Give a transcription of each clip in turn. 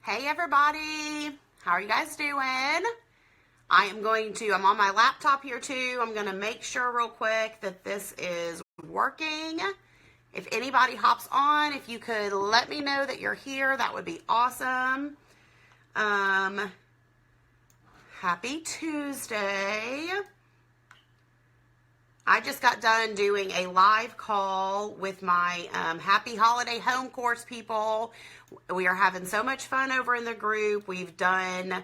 Hey everybody, how are you guys doing? I'm on my laptop here too. I'm going to make sure real quick that this is working. If anybody hops on, if you could let me know that you're here, that would be awesome. Happy Tuesday. I just got done doing a live call with my Happy Holiday Home Course people. We are having so much fun over in the group. We've done,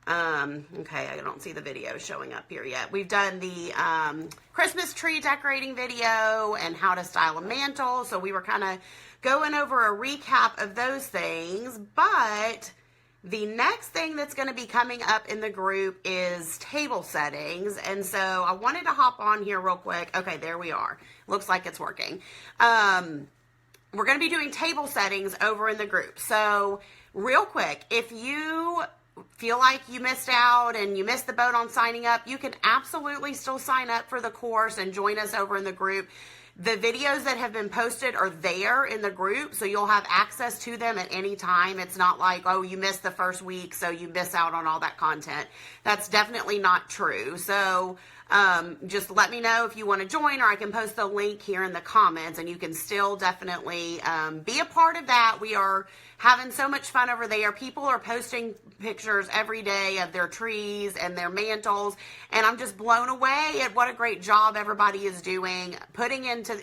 okay, I don't see the video showing up here yet. We've done the Christmas tree decorating video and how to style a mantle. So we were kind of going over a recap of those things, but the next thing that's going to be coming up in the group is table settings. And so I wanted to hop on here real quick. Okay, there we are. Looks like it's working. We're going to be doing table settings over in the group. So real quick, if you feel like you missed out and you missed the boat on signing up, you can absolutely still sign up for the course and join us over in the group. The videos that have been posted are there in the group, so you'll have access to them at any time. It's not like, oh, you missed the first week, so you miss out on all that content. That's definitely not true. So just let me know if you want to join, or I can post the link here in the comments, and you can still definitely be a part of that. We are having so much fun over there. People are posting pictures every day of their trees and their mantles, and I'm just blown away at what a great job everybody is doing, putting into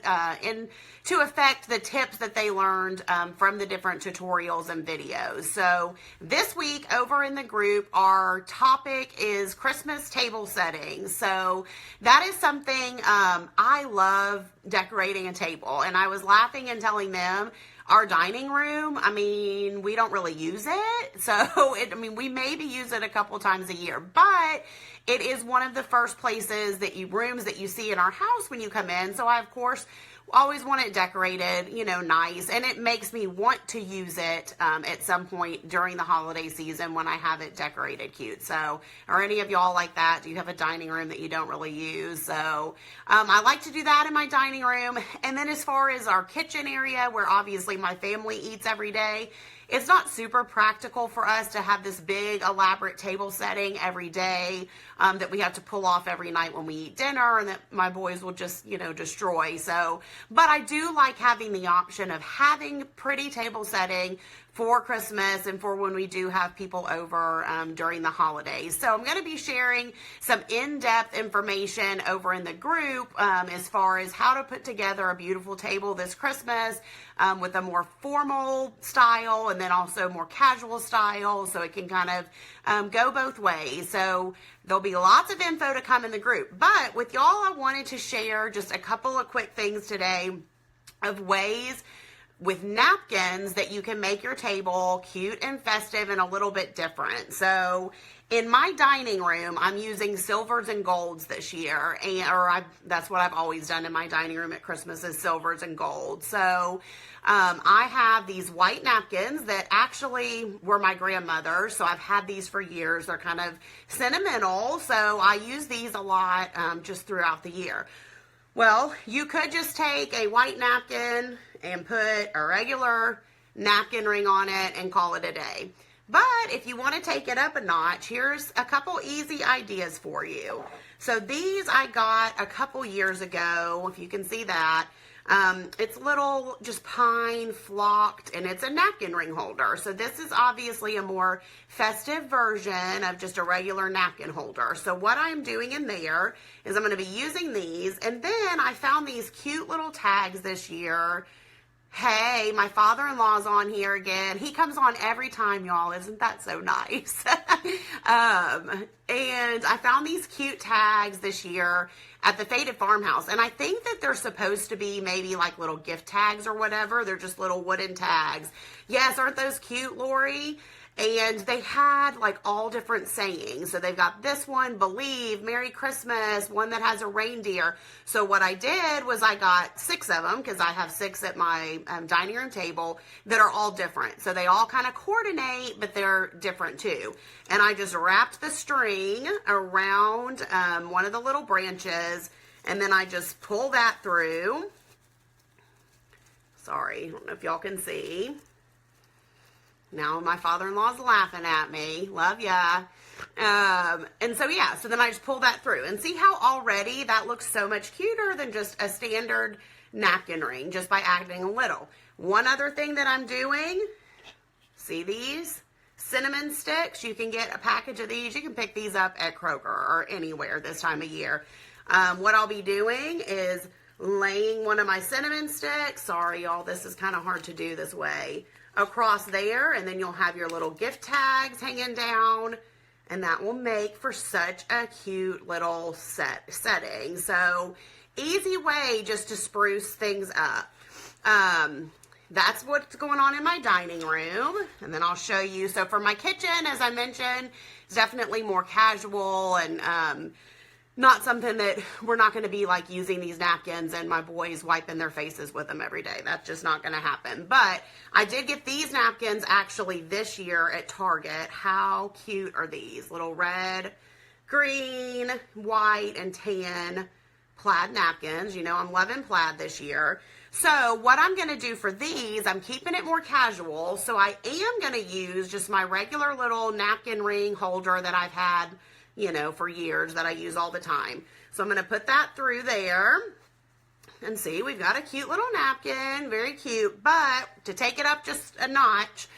effect the tips that they learned from the different tutorials and videos. So this week over in the group, our topic is Christmas table settings. So that is something I love, decorating a table, and I was laughing and telling them, our dining room, I mean, we don't really use it. So, we maybe use it a couple times a year, but it is one of the first rooms that you see in our house when you come in. So I, of course, always want it decorated, nice. And it makes me want to use it at some point during the holiday season when I have it decorated cute. So, are any of y'all like that? Do you have a dining room that you don't really use? So, I like to do that in my dining room. And then as far as our kitchen area, where obviously my family eats every day, it's not super practical for us to have this big elaborate table setting every day that we have to pull off every night when we eat dinner, and that my boys will just, destroy. So, but I do like having the option of having pretty table setting for Christmas and for when we do have people over during the holidays. So I'm going to be sharing some in-depth information over in the group as far as how to put together a beautiful table this Christmas with a more formal style and then also more casual style, so it can kind of go both ways. So there'll be lots of info to come in the group. But with y'all, I wanted to share just a couple of quick things today of ways with napkins that you can make your table cute and festive and a little bit different. So in my dining room, I'm using silvers and golds this year, that's what I've always done in my dining room at Christmas, is silvers and golds. So I have these white napkins that actually were my grandmother's, so I've had these for years. They're kind of sentimental, so I use these a lot just throughout the year. Well, you could just take a white napkin and put a regular napkin ring on it and call it a day. But if you want to take it up a notch, here's a couple easy ideas for you. So these I got a couple years ago, if you can see that. It's little, just pine flocked, and it's a napkin ring holder. So this is obviously a more festive version of just a regular napkin holder. So what I'm doing in there is I'm going to be using these, and then I found these cute little tags this year. Hey, my father-in-law's on here again. He comes on every time, y'all. Isn't that so nice? And I found these cute tags this year at the Faded Farmhouse. And I think that they're supposed to be maybe like little gift tags or whatever. They're just little wooden tags. Yes, aren't those cute, Lori? And they had like all different sayings. So they've got this one, believe, Merry Christmas, one that has a reindeer. So what I did was I got 6 of them, because I have 6 at my dining room table, that are all different. So they all kind of coordinate, but they're different too. And I just wrapped the string around one of the little branches, and then I just pull that through. Sorry, I don't know if y'all can see. Now my father-in-law's laughing at me. Love ya. And so yeah, so then I just pull that through and see how already that looks so much cuter than just a standard napkin ring, just by adding a little. One other thing that I'm doing, see these? Cinnamon sticks. You can get a package of these. You can pick these up at Kroger or anywhere this time of year. What I'll be doing is laying one of my cinnamon sticks, sorry y'all, this is kind of hard to do this way, across there, and then you'll have your little gift tags hanging down, and that will make for such a cute little setting. So easy way just to spruce things up. That's what's going on in my dining room. And then I'll show you. So for my kitchen, as I mentioned, it's definitely more casual and not something that we're not going to be like using these napkins and my boys wiping their faces with them every day. That's just not going to happen. But I did get these napkins actually this year at Target. How cute are these? Little red, green, white, and tan plaid napkins. You know, I'm loving plaid this year. So what I'm going to do for these, I'm keeping it more casual. So I am going to use just my regular little napkin ring holder that I've had, you know, for years, that I use all the time. So I'm going to put that through there. And see, we've got a cute little napkin, very cute. But to take it up just a notch,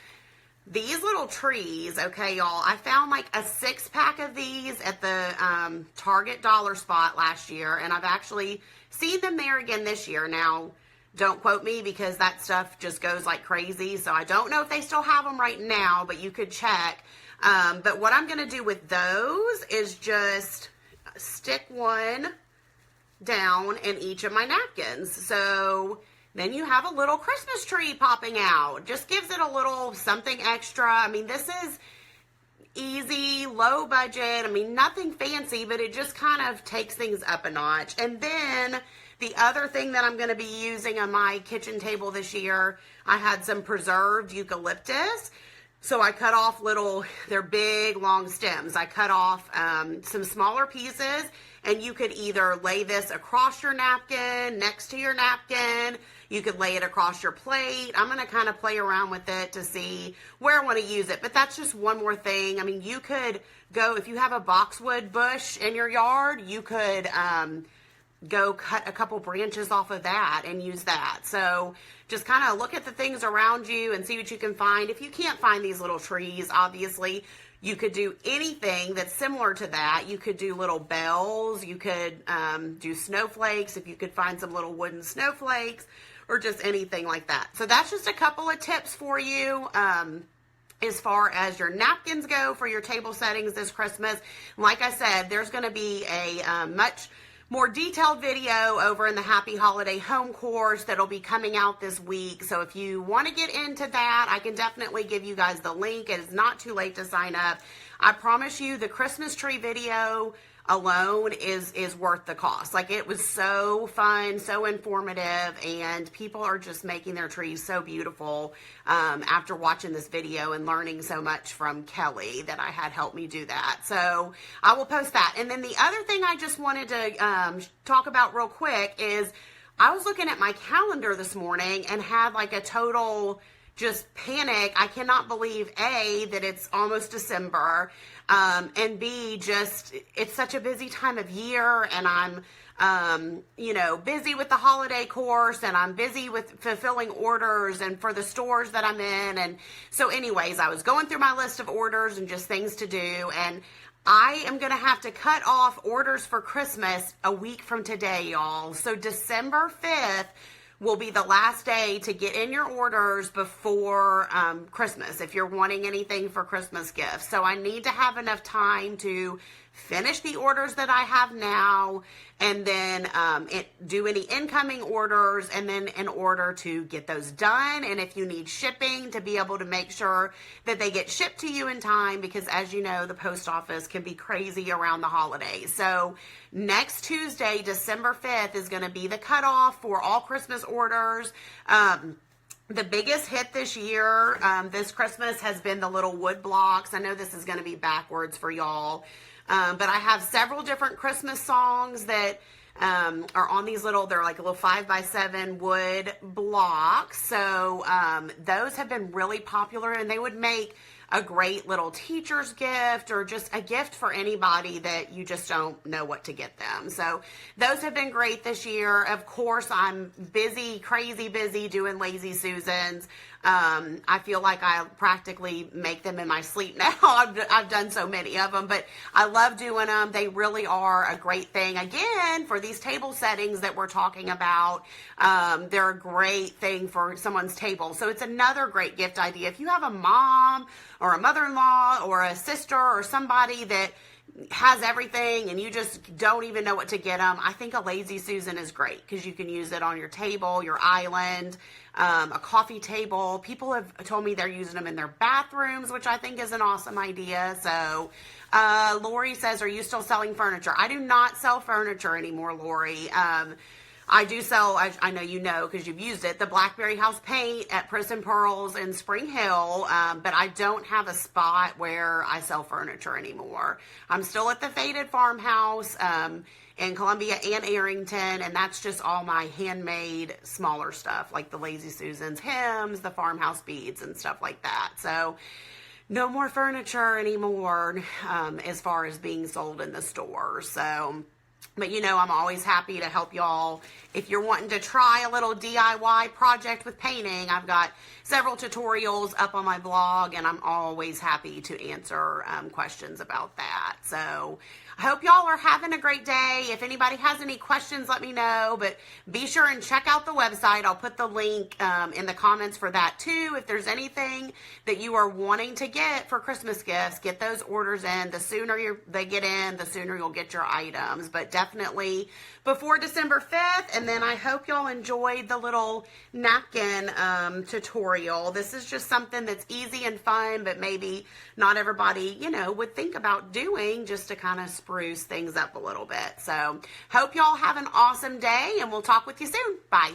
these little trees, okay, y'all, I found like a 6-pack of these at the Target dollar spot last year, and I've actually seen them there again this year. Now, don't quote me because that stuff just goes like crazy, so I don't know if they still have them right now, but you could check. But what I'm going to do with those is just stick one down in each of my napkins. So then you have a little Christmas tree popping out. Just gives it a little something extra. I mean, this is easy, low budget. I mean, nothing fancy, but it just kind of takes things up a notch. And then the other thing that I'm going to be using on my kitchen table this year, I had some preserved eucalyptus. So I cut off they're big, long stems. I cut off some smaller pieces, and you could either lay this across your napkin, next to your napkin. You could lay it across your plate. I'm going to kind of play around with it to see where I want to use it. But that's just one more thing. I mean, you could go, if you have a boxwood bush in your yard, you could go cut a couple branches off of that and use that. So just kind of look at the things around you and see what you can find. If you can't find these little trees, obviously, you could do anything that's similar to that. You could do little bells. You could do snowflakes if you could find some little wooden snowflakes, or just anything like that. So that's just a couple of tips for you as far as your napkins go for your table settings this Christmas. Like I said, there's going to be a much more detailed video over in the Happy Holiday Home course that'll be coming out this week. So if you want to get into that, I can definitely give you guys the link. It is not too late to sign up. I promise you the Christmas tree video alone is worth the cost. Like, it was so fun, so informative, and people are just making their trees so beautiful after watching this video and learning so much from Kelly that I had helped me do that. So I will post that. And then the other thing I just wanted to talk about real quick is I was looking at my calendar this morning and had like a total just panic. I cannot believe, A, that it's almost December, and B, just, it's such a busy time of year, and I'm, busy with the holiday course, and I'm busy with fulfilling orders and for the stores that I'm in. And so anyways, I was going through my list of orders and just things to do, and I am going to have to cut off orders for Christmas a week from today, y'all. So December 5th will be the last day to get in your orders before Christmas if you're wanting anything for Christmas gifts. So I need to have enough time to finish the orders that I have now, and then do any incoming orders, and then in order to get those done, and if you need shipping, to be able to make sure that they get shipped to you in time, because as you know, the post office can be crazy around the holidays. So next Tuesday, December 5th, is going to be the cutoff for all Christmas orders. The biggest hit this year, this Christmas, has been the little wood blocks. I know this is going to be backwards for y'all. But I have several different Christmas songs that are on these little, they're like a little 5x7 wood blocks. So those have been really popular, and they would make a great little teacher's gift or just a gift for anybody that you just don't know what to get them. So those have been great this year. Of course, I'm busy, crazy busy doing Lazy Susans. I feel like I practically make them in my sleep now. I've done so many of them, but I love doing them. They really are a great thing. Again, for these table settings that we're talking about, they're a great thing for someone's table. So it's another great gift idea. If you have a mom or a mother-in-law or a sister or somebody that has everything and you just don't even know what to get them, I think a Lazy Susan is great because you can use it on your table, your island, a coffee table. People have told me they're using them in their bathrooms, which I think is an awesome idea. So Lori says, are you still selling furniture? I do not sell furniture anymore, Lori. I do sell, I know you know because you've used it, the Blackberry House paint at Prison Pearls in Spring Hill, but I don't have a spot where I sell furniture anymore. I'm still at the Faded Farmhouse in Columbia and Arrington, and that's just all my handmade smaller stuff, like the Lazy Susans hymns, the farmhouse beads, and stuff like that. So no more furniture anymore as far as being sold in the store. So... but you know, I'm always happy to help y'all. If you're wanting to try a little DIY project with painting, I've got several tutorials up on my blog, and I'm always happy to answer questions about that. So I hope y'all are having a great day. If anybody has any questions, let me know, but be sure and check out the website. I'll put the link in the comments for that too. If there's anything that you are wanting to get for Christmas gifts, get those orders in. The sooner they get in, the sooner you'll get your items, but definitely before December 5th. And then I hope y'all enjoyed the little napkin tutorial. This is just something that's easy and fun, but maybe not everybody, you know, would think about doing just to kind of spruce things up a little bit. So hope y'all have an awesome day, and we'll talk with you soon. Bye.